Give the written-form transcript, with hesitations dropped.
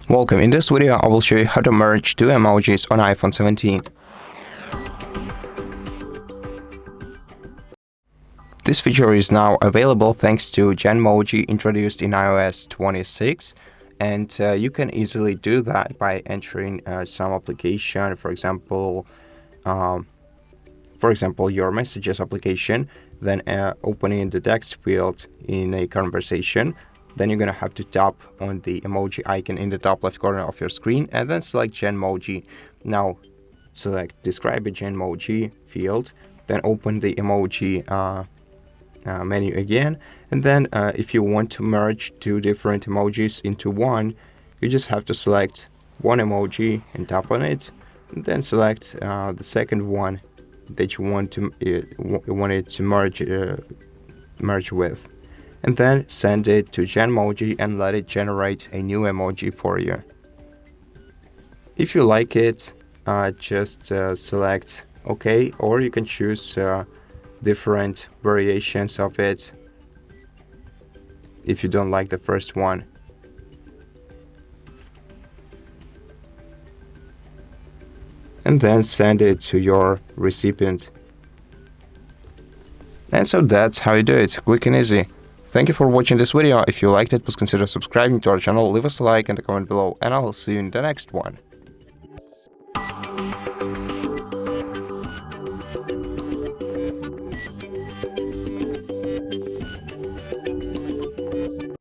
Welcome. In this video, I will show you how to merge two emojis on iPhone 17. This feature is now available thanks to Genmoji introduced in iOS 26, and you can easily do that by entering some application, for example, your messages application, then opening the text field in a conversation. Then you're gonna have to tap on the emoji icon in the top left corner of your screen and then select Genmoji. Now select Describe a Genmoji field, then open the emoji menu again, and then if you want to merge two different emojis into one, you just have to select one emoji and tap on it, and then select the second one that you want it to merge with, and then send it to Genmoji and let it generate a new emoji for you. If you like it, just select OK, or you can choose different variations of it if you don't like the first one. And then send it to your recipient. And so that's how you do it, quick and easy. Thank you for watching this video. If you liked it, please consider subscribing to our channel, leave us a like and a comment below, and I will see you in the next one.